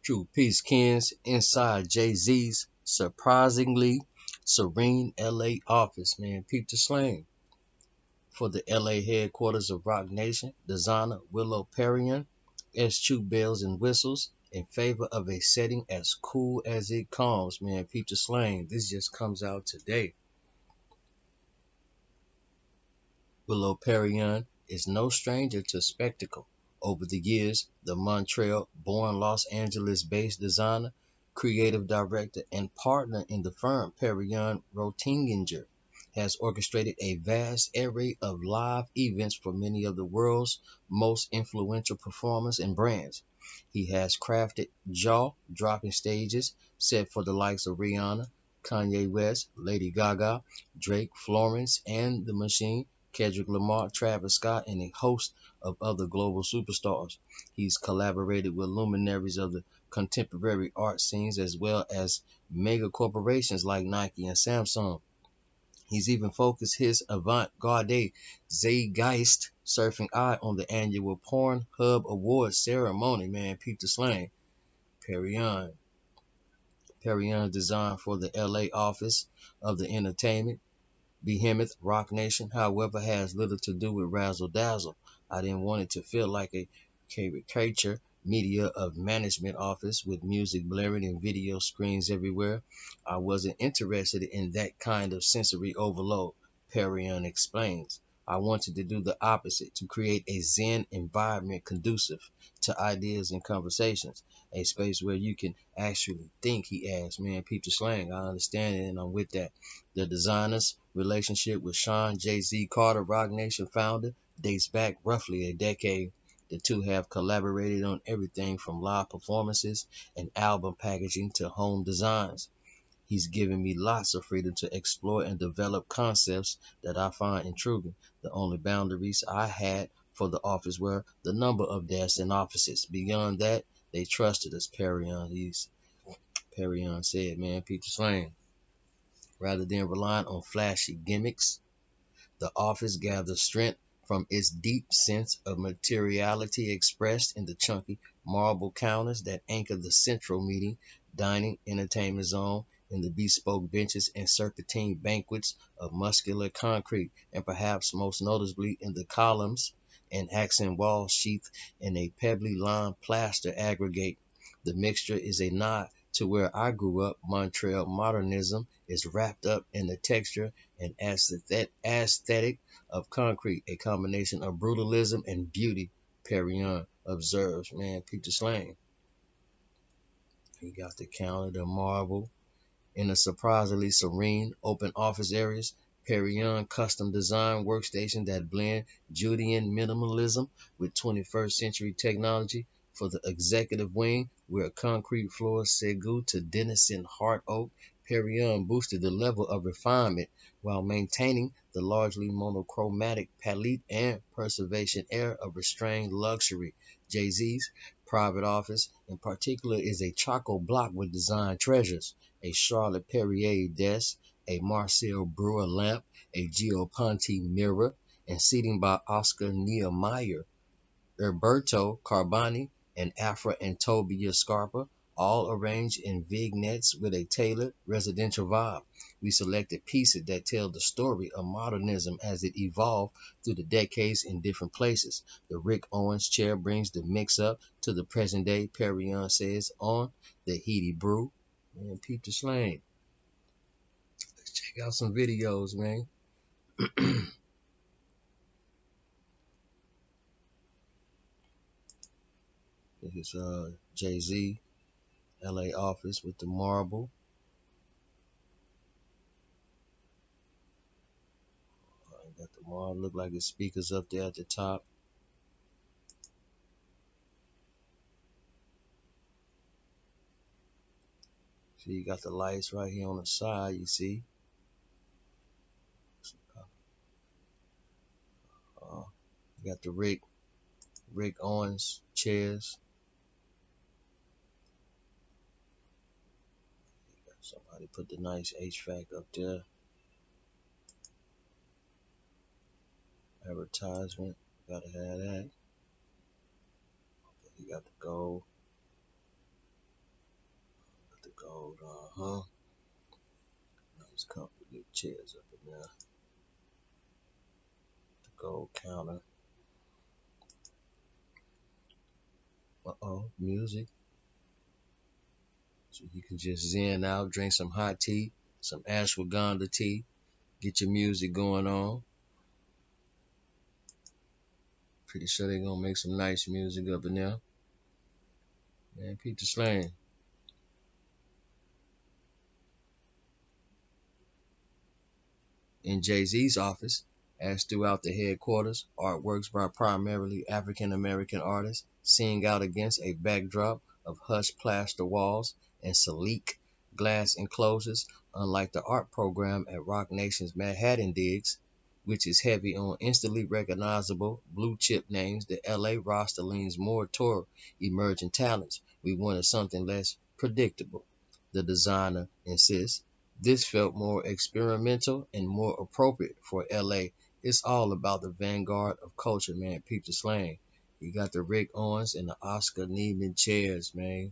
True peace, Kens. Inside Jay-Z's surprisingly serene LA office, man. Peep the slang. For the LA headquarters of Rock Nation, designer Willow Perrion eschew bells and whistles in favor of a setting as cool as it comes, man. Peep the slang. This just comes out today. Willow Perrion is no stranger to spectacle. Over the years, the Montreal-born Los Angeles-based designer, creative director, and partner in the firm Perrion Roettinger has orchestrated a vast array of live events for many of the world's most influential performers and brands. He has crafted jaw-dropping stages set for the likes of Rihanna, Kanye West, Lady Gaga, Drake, Florence and the Machine, Kendrick Lamar, Travis Scott, and a host of other global superstars. He's collaborated with luminaries of the contemporary art scenes as well as mega corporations like Nike and Samsung. He's even focused his avant-garde zeitgeist surfing eye on the annual Pornhub Awards ceremony. Man, peep the slang. Perrion. Perrion designed for the LA office of the entertainment behemoth Rock Nation, however, has little to do with razzle dazzle. I didn't want it to feel like a caricature media of management office with music blaring and video screens everywhere. I wasn't interested in that kind of sensory overload, Perrion explains. I wanted to do the opposite, to create a zen environment conducive to ideas and conversations, a space where you can actually think, he adds. Man, peep the slang. I understand it and I'm with that. The designer's relationship with Sean Jay-Z Carter, Rock Nation founder, dates back roughly a decade. The two have collaborated on everything from live performances and album packaging to home designs. He's given me lots of freedom to explore and develop concepts that I find intriguing. The only boundaries I had for the office were the number of desks and offices. Beyond that, they trusted us, Perrion said, man, Peter Slang. Rather than relying on flashy gimmicks, the office gathers strength from its deep sense of materiality expressed in the chunky marble counters that anchor the central meeting, dining, entertainment zone, in the bespoke benches and serpentine banquets of muscular concrete, and perhaps most noticeably in the columns and accent walls sheathed in a pebbly lime plaster aggregate. The mixture is a nod to where I grew up. Montreal modernism is wrapped up in the texture and aesthetic of concrete, a combination of brutalism and beauty, Perrion observes. Man, peep the slang. He got the counter, the marble, in the surprisingly serene, open office areas. Perrion custom design workstation that blend Judean minimalism with 21st century technology. For the executive wing, where concrete floors segue to Denison hard oak, Perrion boosted the level of refinement while maintaining the largely monochromatic palette and preservation air of restrained luxury. Jay-Z's private office, in particular, is a Choco block with design treasures, a Charlotte Perrier desk, a Marcel Breuer lamp, a Gio Ponti mirror, and seating by Oscar Niemeyer, Roberto Carboni, and Afra and Tobia Scarpa, all arranged in vignettes with a tailored residential vibe. We selected pieces that tell the story of modernism as it evolved through the decades in different places. The Rick Owens chair brings the mix up to the present day, Perrion says on the Heady Brew. Man, peep the slang. Let's check out some videos, man. This is Jay-Z, LA office with the marble. Got the marble, look like the speakers up there at the top. See, you got the lights right here on the side, you see. Uh, you got the Rick Owens chairs. Somebody put the nice HVAC up there. Advertisement, gotta have that. You got the gold. gold, uh-huh. Nice comfortable chairs up in there. The gold counter. Uh-oh, music. So you can just zen out, drink some hot tea, some ashwagandha tea, get your music going on. Pretty sure they're gonna make some nice music up in there. Man, Peter Slang. In Jay-Z's office, as throughout the headquarters, artworks by primarily African American artists sing out against a backdrop of hushed plaster walls and sleek glass enclosures, unlike the art program at Roc Nation's Manhattan Digs, which is heavy on instantly recognizable blue chip names. The LA roster leans more toward emerging talents. We wanted something less predictable, the designer insists. This felt more experimental and more appropriate for LA. It's all about the vanguard of culture, man. Peep the slang. You got the Rick Owens and the Oscar Neiman chairs, man.